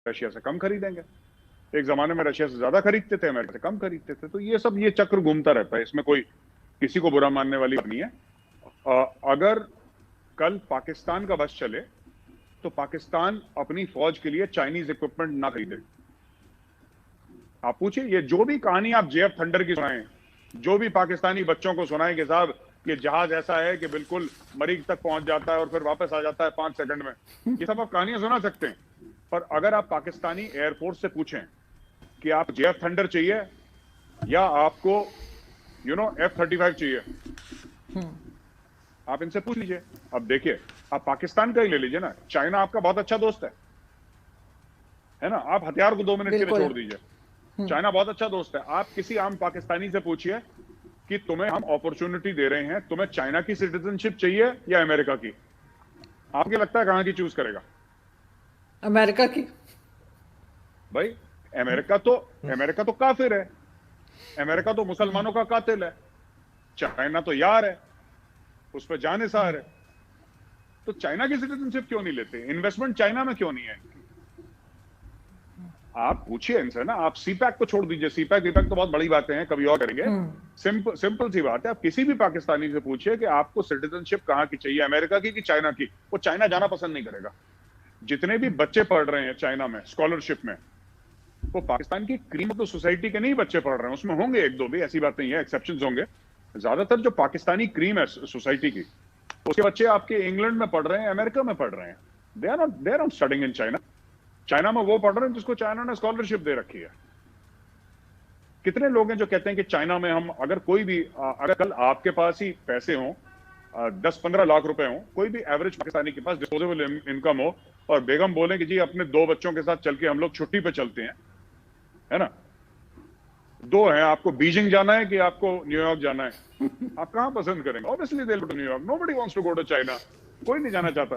Russia से कम खरीदेंगे। एक जमाने में रशिया से ज्यादा खरीदते थे, अमेरिका से कम खरीदते थे। तो ये चक्र घूमता रहता है, इसमें कोई किसी को बुरा मानने वाली बात नहीं है। अगर कल पाकिस्तान का बस चले तो पाकिस्तान अपनी फौज के लिए चाइनीज इक्विपमेंट ना खरीदे। आप पूछिए, ये जो भी कहानी आप जेएफ थंडर की सुनाएं, जो भी पाकिस्तानी बच्चों को सुनाएं कि साहब ये जहाज ऐसा है कि बिल्कुल मरीज तक पहुंच जाता है और फिर वापस आ जाता है 5 सेकंड में, ये सब आप कहानियां सुना सकते हैं। पर अगर आप पाकिस्तानी एयरफोर्स से पूछें कि आप जेएफ थंडर चाहिए या आपको F-35 चाहिए, आप इनसे पूछ लीजिए। अब देखिए, आप पाकिस्तान का ही ले लीजिए ना, चाइना आपका बहुत अच्छा दोस्त है ना। आप हथियार को 2 मिनट के लिए बिल्कुल। छोड़ दीजिए, चाइना बहुत अच्छा दोस्त है। आप किसी आम पाकिस्तानी से पूछिए कि तुम्हें हम अपॉर्चुनिटी दे रहे हैं, तुम्हें चाइना की सिटीजनशिप चाहिए या अमेरिका की, आपको लगता है कहां की चूज करेगा? अमेरिका की। भाई अमेरिका तो काफिर है, अमेरिका तो मुसलमानों का कातिल है, चाइना तो यार है, उस पर जानिसार है। तो चाइना की सिटीजनशिप क्यों नहीं लेते? इन्वेस्टमेंट चाइना में क्यों नहीं है इनकी? आप पूछिए इनसे ना। आप सीपैक को छोड़ दीजिए, सीपैक वीपैक तो बहुत बड़ी बातें हैं, कभी और करेंगे। सिंपल सी बात है, आप किसी भी पाकिस्तानी से पूछिए कि आपको सिटीजनशिप कहां की चाहिए, अमेरिका की कि चाइना की, वो चाइना जाना पसंद नहीं करेगा। जितने भी बच्चे पढ़ रहे हैं चाइना में स्कॉलरशिप में, वो पाकिस्तान की क्रीम ऑफ द सोसाइटी के नहीं बच्चे पढ़ रहे हैं। उसमें होंगे एक दो भी, ऐसी बात नहीं है, एक्सेप्शंस होंगे। ज्यादातर जो पाकिस्तानी क्रीम है सोसाइटी की, उसके बच्चे आपके इंग्लैंड में पढ़ रहे हैं, अमेरिका में पढ़ रहे हैं। They are not studying in China. China में वो पढ़ रहे हैं जिसको चाइना ने स्कॉलरशिप दे रखी है। कितने लोग हैं जो कहते हैं कि चाइना में हम अगर कोई भी अगर कल आपके पास ही पैसे हों, 10-15 लाख रुपए हों, कोई भी एवरेज पाकिस्तानी के पास डिस्पोजेबल इनकम हो, और बेगम बोले कि जी अपने 2 बच्चों के साथ चल के हम लोग छुट्टी पे चलते हैं, है ना, 2 हैं, आपको बीजिंग जाना है कि आपको न्यूयॉर्क जाना है, आप कहां पसंद करेंगे? Obviously they go to New York, nobody wants to go to China, कोई नहीं जाना चाहता।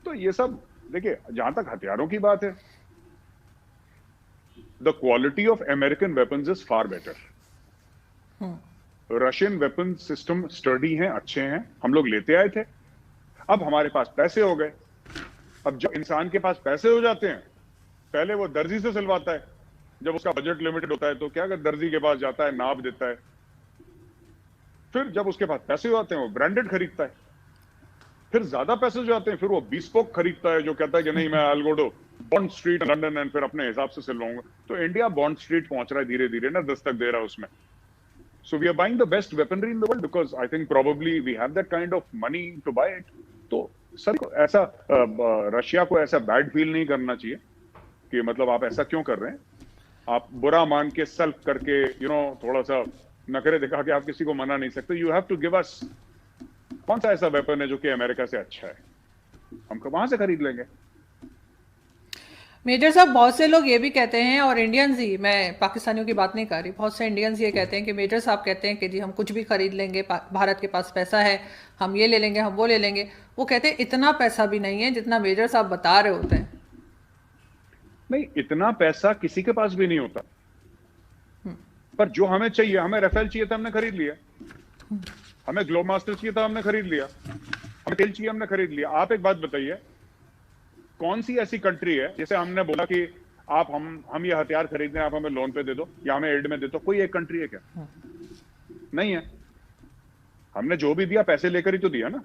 तो ये सब देखिए, जहां तक हथियारों की बात है, the quality of American weapons is far better. Russian weapon system study हैं, अच्छे हैं, हम लोग लेते आए थे। अब हमारे पास पैसे हो गए। अब जब इंसान के पास पैसे हो जाते हैं, पहले वो दर्जी से सिलवाता है, जब उसका बजट लिमिटेड होता है तो क्या कर, दर्जी के पास जाता है, नाप देता है। फिर जब उसके पास पैसे हो जाते हैं, वो ब्रांडेड खरीदता है। फिर ज्यादा पैसे जो आते हैं, फिर वो बिस्पोक खरीदता है, जो कहता है कि नहीं, मैं I will go to Bond Street London and फिर अपने हिसाब से सिलवाऊंगा। तो इंडिया बॉन्ड स्ट्रीट पहुंच रहा है धीरे धीरे ना, दस्तक दे रहा है उसमें। So we are buying the best weaponry in the world because I think probably we have that kind of money to buy it. तो सर को ऐसा रशिया को ऐसा बैड फील नहीं करना चाहिए कि मतलब आप ऐसा क्यों कर रहे हैं। आप बुरा मान के सल्फ करके थोड़ा सा नखरे दिखा के आप किसी को मना नहीं सकते। You have to give us कौन सा ऐसा वेपन है जो कि अमेरिका से अच्छा है, हम वहां से खरीद लेंगे। मेजर साहब, बहुत से लोग ये भी कहते हैं, और इंडियंस ही, मैं पाकिस्तानियों की बात नहीं कर रही, बहुत से इंडियंस ये कहते हैं कि मेजर साहब कहते हैं कि जी हम कुछ भी खरीद लेंगे, भारत के पास पैसा है, हम ये ले लेंगे, हम वो ले लेंगे। वो कहते हैं इतना पैसा भी नहीं है जितना मेजर साहब बता रहे होते हैं। नहीं, इतना पैसा किसी के पास भी नहीं होता, पर जो हमें चाहिए, हमें राफेल चाहिए था, हमने खरीद लिया। हमें ग्लोब मास्टर चाहिए था, हमने खरीद लिया। हमें तेल चाहिए, हमने खरीद लिया। आप एक बात बताइए, कौन सी ऐसी कंट्री है जैसे हमने बोला कि आप हम ये हथियार खरीद रहे हैं, आप हमें लोन पे दे दो या हमें एड में दे दो? कोई एक कंट्री है क्या? नहीं है। हमने जो भी दिया पैसे लेकर ही तो दिया ना।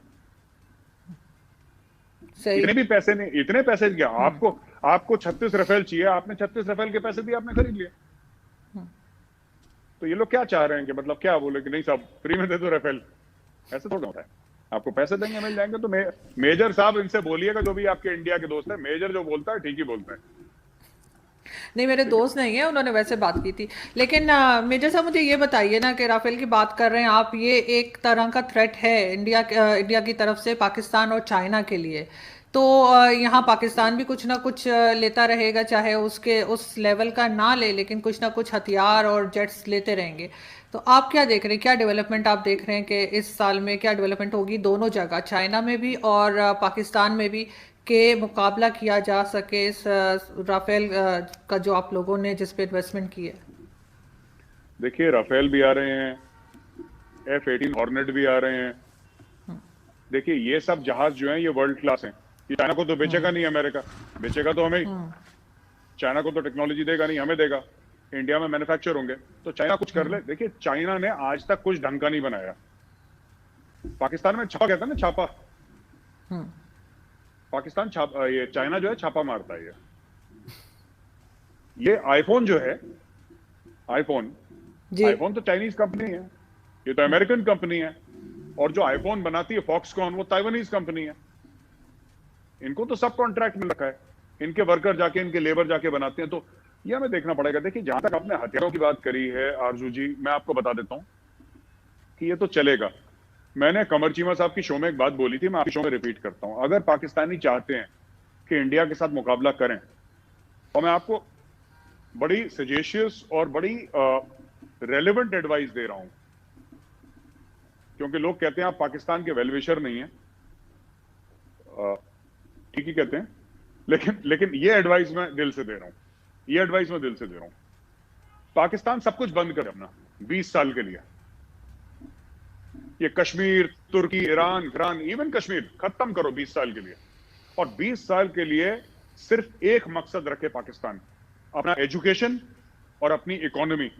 सही। इतने भी पैसे नहीं, इतने पैसे क्या, आपको 36 राफेल चाहिए, आपने 36 राफेल के पैसे दिए, आपने खरीद लिया। तो ये लोग क्या चाह रहे हैं कि मतलब क्या बोले कि नहीं साहब फ्री में दे दो राफेल? ऐसे थोड़ा होता है। आपको पैसे देंगे, मिल जाएंगे। तो मेजर साहब इनसे बोलिएगा, जो भी आपके इंडिया के दोस्त है, मेजर जो बोलता है ठीक ही बोलता है। नहीं, मेरे दोस्त नहीं है, उन्होंने वैसे बात की थी। लेकिन मेजर साहब, मुझे ये बताइए ना कि राफेल की बात कर रहे हैं आप, ये एक तरह का थ्रेट है इंडिया की तरफ से पाकिस्तान और चाइना के लिए। तो यहाँ पाकिस्तान भी कुछ ना कुछ लेता रहेगा, चाहे उसके उस लेवल का ना ले, लेकिन कुछ ना कुछ हथियार और जेट्स लेते रहेंगे। तो आप क्या देख रहे हैं, क्या डेवलपमेंट आप देख रहे हैं कि इस साल में क्या डेवलपमेंट होगी दोनों जगह, चाइना में भी और पाकिस्तान में भी, के मुकाबला किया जा सके इस राफेल का जो आप लोगों ने जिस पे इन्वेस्टमेंट की है? देखिए, राफेल भी आ रहे हैं, F-18 हॉर्नेट भी आ रहे हैं। देखिए, ये सब जहाज जो हैं ये वर्ल्ड क्लास हैं। ये चाइना को तो बेचेगा नहीं, अमेरिका बेचेगा तो हमें ही। चाइना को तो टेक्नोलॉजी देगा नहीं, हमें देगा, इंडिया में मैन्युफैक्चर होंगे, तो चाइना कुछ कर ले। देखिए चाइना ने आज तक कुछ ढंग का नहीं बनाया। पाकिस्तान में छापा कहता है ना, छापा, पाकिस्तान छापा, ये चाइना जो है छापा मारता है। ये आईफोन जो है, आईफोन तो चाइनीज कंपनी है, ये तो अमेरिकन कंपनी है, और जो आईफोन बनाती है फॉक्सकॉन, वो ताइवानीज कंपनी है। इनको तो सब कॉन्ट्रैक्ट में रखा है, इनके वर्कर जाके, इनके लेबर जाके बनाते हैं। तो ये हमें देखना पड़ेगा। देखिए जहां तक आपने हथियारों की बात करी है आरजू जी, मैं आपको बता देता हूं कि ये तो चलेगा। मैंने कमर चीमा साहब की शो में एक बात बोली थी, मैं आपकी शो में रिपीट करता हूं। अगर पाकिस्तानी चाहते हैं कि इंडिया के साथ मुकाबला करें, तो मैं आपको बड़ी सजेशियस और बड़ी रेलेवेंट एडवाइस दे रहा हूं, क्योंकि लोग कहते हैं आप पाकिस्तान के वेलविशर नहीं है, ठीक ही कहते हैं, लेकिन ये एडवाइस मैं दिल से दे रहा हूं, ये एडवाइस मैं दिल से दे रहा हूं। पाकिस्तान सब कुछ बंद करे अपना 20 साल के लिए। ये कश्मीर, तुर्की, ईरान, इवन कश्मीर खत्म करो 20 साल के लिए। और 20 साल के लिए सिर्फ एक मकसद रखे पाकिस्तान, अपना एजुकेशन और अपनी इकोनॉमी,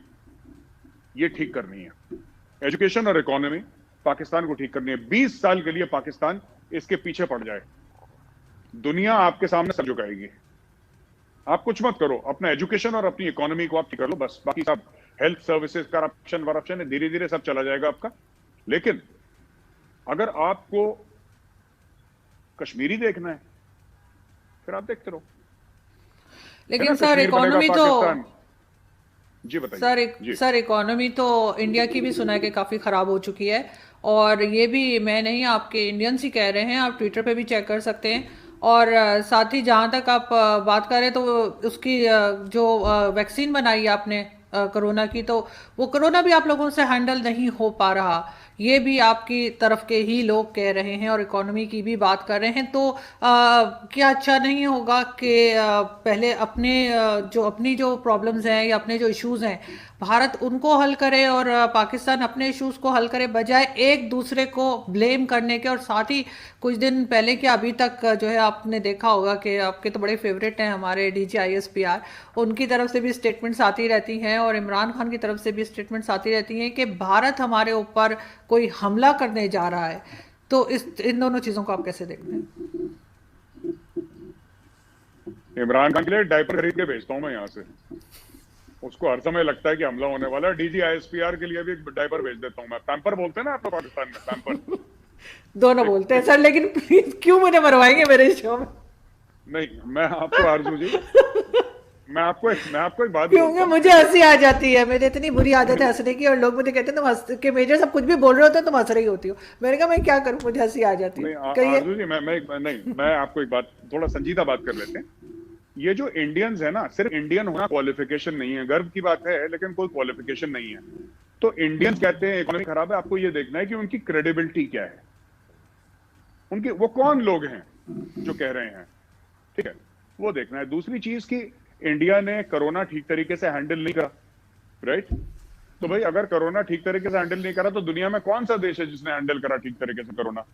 ये ठीक करनी है। एजुकेशन और इकोनॉमी पाकिस्तान को ठीक करनी है। 20 साल के लिए पाकिस्तान इसके पीछे पड़ जाए, दुनिया आपके सामने सर झुकाएगी। आप कुछ मत करो, अपना एजुकेशन और अपनी इकोनॉमी को आप ठीक कर लो बस। बाकी सब हेल्थ सर्विसेज, करप्शन है, धीरे धीरे सब चला जाएगा आपका। लेकिन अगर आपको कश्मीरी देखना है, फिर आप देखते रहो। लेकिन सर इकोनॉमी तो, जी बताइए। सर इकोनॉमी तो इंडिया की भी सुना है कि काफी खराब हो चुकी है, और ये भी मैं नहीं, आपके इंडियंस ही कह रहे हैं, आप ट्विटर पे भी चेक कर सकते हैं। और साथ ही जहाँ तक आप बात कर रहे हैं, तो उसकी जो वैक्सीन बनाई है आपने कोरोना की, तो वो कोरोना भी आप लोगों से हैंडल नहीं हो पा रहा, ये भी आपकी तरफ के ही लोग कह रहे हैं, और इकोनॉमी की भी बात कर रहे हैं। तो क्या अच्छा नहीं होगा कि पहले अपने अपनी जो प्रॉब्लम्स हैं या अपने जो इश्यूज हैं, भारत उनको हल करे और पाकिस्तान अपने इश्यूज को हल करे, बजाय एक दूसरे को ब्लेम करने के। और साथ ही कुछ दिन पहले के अभी तक जो है आपने देखा होगा कि आपके तो बड़े फेवरेट हैं हमारे DGISPR, उनकी तरफ से भी स्टेटमेंट्स आती रहती हैं, और इमरान खान की तरफ से भी स्टेटमेंट्स आती रहती हैं कि भारत हमारे ऊपर कोई हमला करने जा रहा है। तो इन दोनों चीजों को आप कैसे देखते हैं? इमरान खान के लिए डायपर खरीद के भेजता हूं मैं यहाँ से, उसको हर समय लगता है कि हमला होने वाला है। DGISPR के लिए भी डायपर भेज देता हूं मैं। पैम्पर बोलते हैं ना आप पाकिस्तान में, पैम्पर दोनों बोलते हैं सर, लेकिन प्लीज क्यों मुझे मरवाएंगे मेरे शो में? नहीं, मैं आपको आरजू जी, मैं आपको एक बात, क्योंकि मुझे हंसी आ जाती है, मेरी इतनी बुरी आदत है हंसने की, और लोग मुझे कहते हैं तुम हंस के, मेजर सब कुछ भी बोल रहे होते हैं तुम हंस रही होती हो। मैंने कहा मैं क्या करूं, मुझे हंसी आ जाती है। आरजू जी, मैं आपको एक बात, थोड़ा संजीदा बात कर लेते हैं। ये जो इंडियंस है ना, सिर्फ इंडियन होना क्वालिफिकेशन नहीं है, गर्व की बात है, लेकिन कोई क्वालिफिकेशन नहीं है। तो इंडियंस कहते हैं इकोनॉमी खराब है, आपको ये देखना है कि उनकी क्रेडिबिलिटी क्या है, उनके वो कौन लोग हैं जो कह रहे हैं, ठीक है, वो देखना है। दूसरी चीज की इंडिया ने कोरोना ठीक तरीके से हैंडल नहीं करा, राइट? तो भाई अगर कोरोना ठीक तरीके से हैंडल नहीं करा, तो दुनिया में कौन सा देश है जिसने हैंडल करा ठीक तरीके से कोरोना?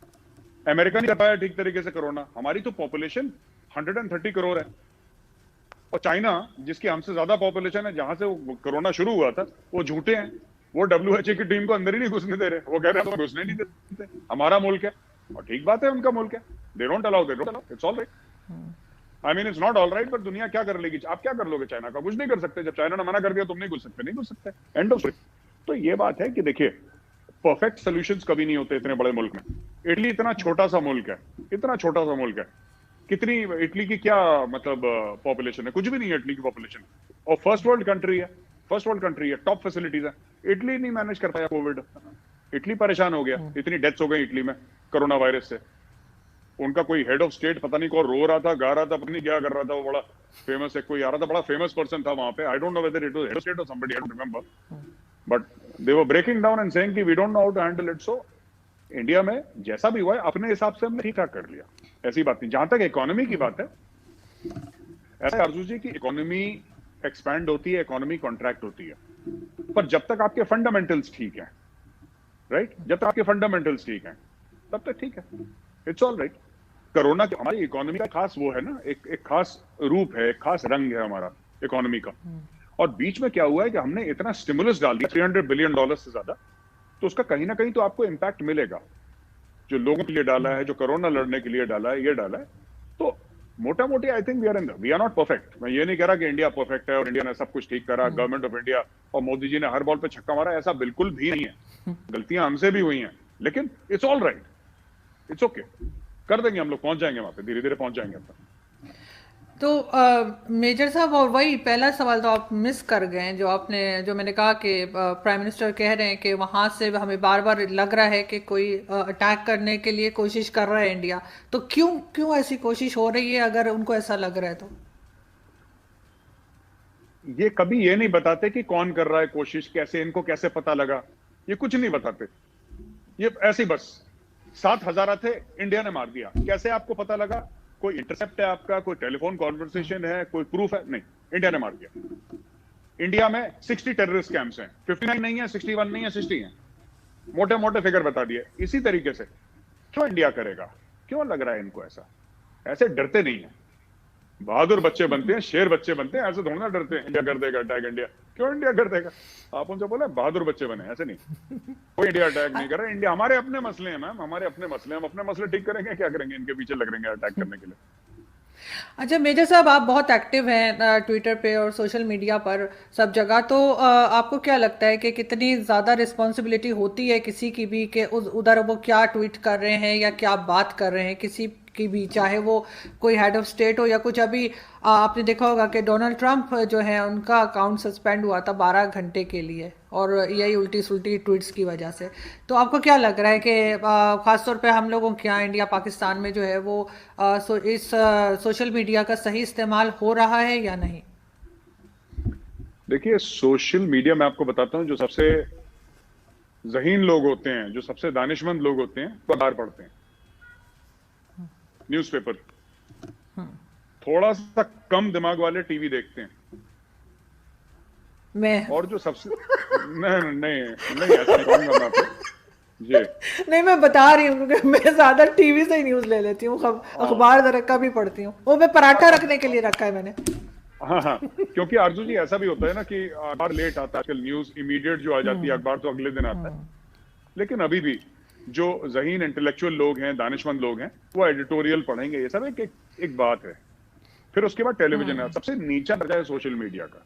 अमेरिका नहीं कर पाया ठीक तरीके से कोरोना। हमारी तो पॉपुलेशन 130 करोड़ है, और चाइना जिसकी हमसे ज्यादा पॉपुलेशन है, जहां से वो कोरोना शुरू हुआ था, वो झूठे हैं, वो WHO की टीम को अंदर ही नहीं घुसने दे रहे, वो कह रहे हैं तो घुसने नहीं देते, हमारा मुल्क है। और ठीक बात है, उनका मुल्क है, they don't allow, it's all right. I mean it's not all right, पर दुनिया क्या कर लेगी? आप क्या कर लोगे चाइना का? कुछ नहीं कर सकते। जब चाइना ने मना कर दिया तुम नहीं घुस सकते, नहीं घुस सकते, एंड ऑफ स्टोरी। तो ये बात है कि देखिए, परफेक्ट सॉल्यूशंस कभी नहीं होते इतने बड़े मुल्क में। इटली इतना छोटा सा मुल्क है, इतना छोटा सा मुल्क है, कितनी इटली की क्या मतलब पॉपुलेशन है? कुछ भी नहीं है इटली की पॉपुलेशन, और फर्स्ट वर्ल्ड कंट्री है, फर्स्ट वर्ल्ड कंट्री है, टॉप फैसिलिटीज है। इटली नहीं मैनेज कर पाया कोविड, इटली परेशान हो गया, इतनी डेथ्स हो गई इटली में कोरोना वायरस से। उनका कोई हेड ऑफ स्टेट पता नहीं कौन रो रहा था, गा रहा था, पता नहीं क्या कर रहा था, वो बड़ा फेमस है, कोई आ रहा था, बड़ा फेमस पर्सन था वहां पे, I don't know whether it was head of state और somebody, I don't remember, but they were breaking down and saying कि we don't know how to handle it. So India में जैसा भी हुआ है अपने हिसाब से हमने ठीक ठाक कर लिया, ऐसी बात नहीं। जहां तक इकोनॉमी की बात है, ऐसा अर्जुन जी की इकोनॉमी एक्सपैंड होती है, इकोनॉमी कॉन्ट्रैक्ट होती है, पर जब तक आपके फंडामेंटल्स ठीक हैं, राइट, जब तक आपके फंडामेंटल्स ठीक हैं तब तक ठीक है, इट्स ऑल राइट। कोरोना के हमारी इकोनॉमी का खास वो है ना, एक खास रूप है, एक खास रंग है हमारा इकोनॉमी का। और बीच में क्या हुआ है कि हमने इतना स्टिमुलस डाल दिया, $300 बिलियन से ज्यादा, तो उसका कहीं ना कहीं तो आपको इम्पैक्ट मिलेगा। जो लोगों के लिए डाला है, जो कोरोना लड़ने के लिए डाला है, ये डाला है, तो मोटा मोटी I think we are not perfect. मैं ये नहीं कह रहा कि इंडिया परफेक्ट है और इंडिया ने सब कुछ ठीक करा, गवर्नमेंट ऑफ इंडिया और मोदी जी ने हर बॉल पे छक्का मारा, ऐसा बिल्कुल भी नहीं है। गलतियां हमसे भी हुई हैं, लेकिन it's all right, it's okay, कर देंगे हम लोग, पहुंच जाएंगे वहां पे, धीरे धीरे पहुंच जाएंगे हम। तो मेजर साहब, और वही पहला सवाल तो आप मिस कर गए हैं, जो मैंने कहा कि प्राइम मिनिस्टर कह रहे हैं कि वहां से हमें बार बार लग रहा है कि कोई अटैक करने के लिए कोशिश कर रहा है इंडिया। तो क्यों ऐसी कोशिश हो रही है अगर उनको ऐसा लग रहा है तो? ये कभी ये नहीं बताते कि कौन कर रहा है कोशिश, कैसे, इनको कैसे पता लगा, ये कुछ नहीं बताते। ये ऐसे बस 7,000 थे, इंडिया ने मार दिया, कैसे आपको पता लगा? कोई इंटरसेप्ट है आपका, कोई टेलीफोन कॉन्वर्सेशन है, कोई प्रूफ है? नहीं, इंडिया ने मार दिया। इंडिया में 60 टेररिस्ट कैंप्स हैं, 59 नहीं है, 61 नहीं है, 60 हैं। मोटे मोटे फिगर बता दिए। इसी तरीके से क्यों इंडिया करेगा? क्यों लग रहा है इनको ऐसा? ऐसे डरते नहीं है, बहादुर बच्चे बनते हैं, शेर बच्चे बनते हैं, ऐसे थोड़ा ना डरते हैं इंडिया कर देगा अटैक। इंडिया क्यों इंडिया कर देगा? आप उनसे बोले बहादुर बच्चे बने, ऐसे नहीं। कोई इंडिया अटैक नहीं कर रहा। इंडिया, हमारे अपने मसले हैं मैम, हमारे अपने मसले, हम अपने मसले ठीक करेंगे, क्या करेंगे इनके पीछे लग रहेंगे अटैक करने के लिए। अच्छा मेजर साहब, आप बहुत एक्टिव हैं ट्विटर पे और सोशल मीडिया पर, सब जगह। तो आपको क्या लगता है कि कितनी ज़्यादा रिस्पॉन्सिबिलिटी होती है किसी की भी कि उधर वो क्या ट्वीट कर रहे हैं या क्या बात कर रहे हैं किसी की भी, चाहे वो कोई हेड ऑफ स्टेट हो या कुछ। अभी आपने देखा होगा कि डोनाल्ड ट्रंप जो है उनका अकाउंट सस्पेंड हुआ था 12 घंटे के लिए, और यही उल्टी सुल्टी ट्वीट्स की वजह से। तो आपको क्या लग रहा है कि ख़ासतौर पे हम लोगों के यहाँ इंडिया पाकिस्तान में जो है वो इस सोशल मीडिया का सही इस्तेमाल हो रहा है या नहीं? देखिए, सोशल मीडिया में आपको बताता हूँ, जो सबसे ज़हीन लोग होते हैं, जो सबसे दानिशमंद लोग होते हैं, वो अखबार पढ़ते हैं, न्यूज़पेपर। थोड़ा सा कम दिमाग वाले टीवी देखते हैं। मैं और जो सबसे नहीं ऐसा नहीं कहूंगा मैं आपको जी। नहीं, मैं बता रही हूँ क्योंकि मैं ज्यादा टीवी से ही न्यूज ले लेती हूँ, अखबार जरा कम ही पढ़ती हूँ। वो मैं पराठा रखने के लिए रखा है मैंने। हाँ, क्योंकि आरजू जी ऐसा भी होता है ना कि अखबार लेट आता है आजकल, न्यूज इमीडिएट जो आ जाती है, अखबार तो अगले दिन आता है। लेकिन अभी भी जो ज़हीन इंटेलेक्चुअल लोग हैं, दानिशमंद लोग हैं, वो एडिटोरियल पढ़ेंगे। ये सब एक बात है। फिर उसके बाद टेलीविजन है, सबसे नीचा दर्जा है सोशल मीडिया का।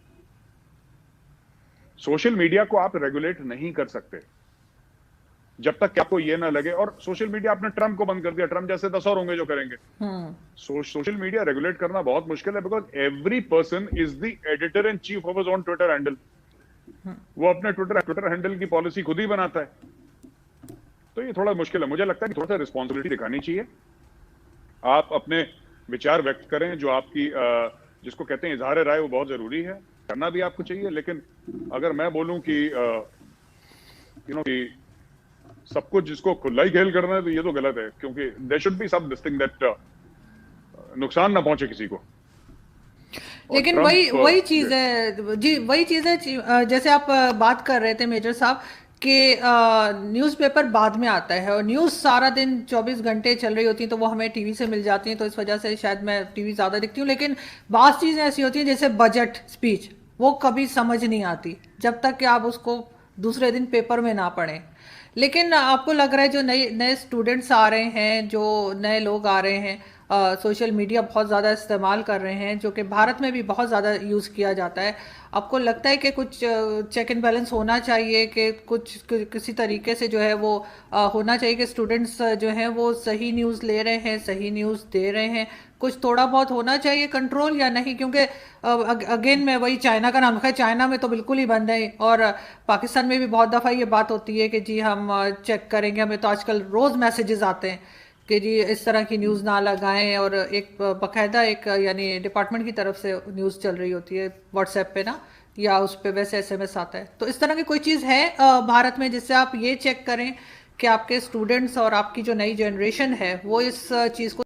सोशल मीडिया को आप रेगुलेट नहीं कर सकते जब तक कि आपको ये ना लगे। और सोशल मीडिया, आपने ट्रंप को बंद कर दिया, ट्रंप जैसे 10 और होंगे जो करेंगे। सोशल मीडिया रेगुलेट करना बहुत मुश्किल है, because every person is the editor in chief of his own Twitter handle. वो अपने ट्विटर हैंडल की पॉलिसी खुद ही बनाता है। तो ये थोड़ा मुश्किल है। मुझे लगता है कि थोड़ा सा रिस्पॉन्सिबिलिटी दिखानी चाहिए। आप अपने विचार व्यक्त करें, जो आपकी जिसको कहते हैं इजहार राय, वो बहुत जरूरी है, करना भी आपको चाहिए। लेकिन अगर मैं बोलूं कि कि सब कुछ जिसको खुला ही खेल करना है, तो ये तो गलत है, क्योंकि there should be some this thing that नुकसान ना पहुंचे किसी को। लेकिन वही चीज है जी, वही चीज है जैसे आप बात कर रहे थे मेजर साहब कि न्यूज़पेपर बाद में आता है और न्यूज़ सारा दिन 24 घंटे चल रही होती हैं, तो वो हमें टीवी से मिल जाती हैं, तो इस वजह से शायद मैं टीवी ज़्यादा देखती हूँ। लेकिन बात चीज़ें ऐसी होती हैं जैसे बजट स्पीच, वो कभी समझ नहीं आती जब तक कि आप उसको दूसरे दिन पेपर में ना पढ़ें। लेकिन आपको लग रहा है जो नए नए स्टूडेंट्स आ रहे हैं, जो नए लोग आ रहे हैं, सोशल मीडिया बहुत ज़्यादा इस्तेमाल कर रहे हैं, जो कि भारत में भी बहुत ज़्यादा यूज़ किया जाता है। आपको लगता है कि कुछ चेक एंड बैलेंस होना चाहिए, कि कुछ किसी तरीके से जो है वो होना चाहिए कि स्टूडेंट्स जो हैं वो सही न्यूज़ ले रहे हैं, सही न्यूज़ दे रहे हैं, कुछ थोड़ा बहुत होना चाहिए कंट्रोल या नहीं? क्योंकि अगेन मैं वही चाइना का नाम, खैर चाइना में तो बिल्कुल ही बंद है, और पाकिस्तान में भी बहुत दफ़ा ये बात होती है कि जी हम चेक करेंगे, हमें तो आजकल रोज़ मैसेजेस आते हैं कि जी इस तरह की न्यूज़ ना लगाएं, और एक बाकायदा एक यानी डिपार्टमेंट की तरफ से न्यूज़ चल रही होती है व्हाट्सएप पे ना, या उस पर वैसे एसएमएस आता है। तो इस तरह की कोई चीज़ है भारत में जिससे आप ये चेक करें कि आपके स्टूडेंट्स और आपकी जो नई जनरेशन है वो इस चीज़ को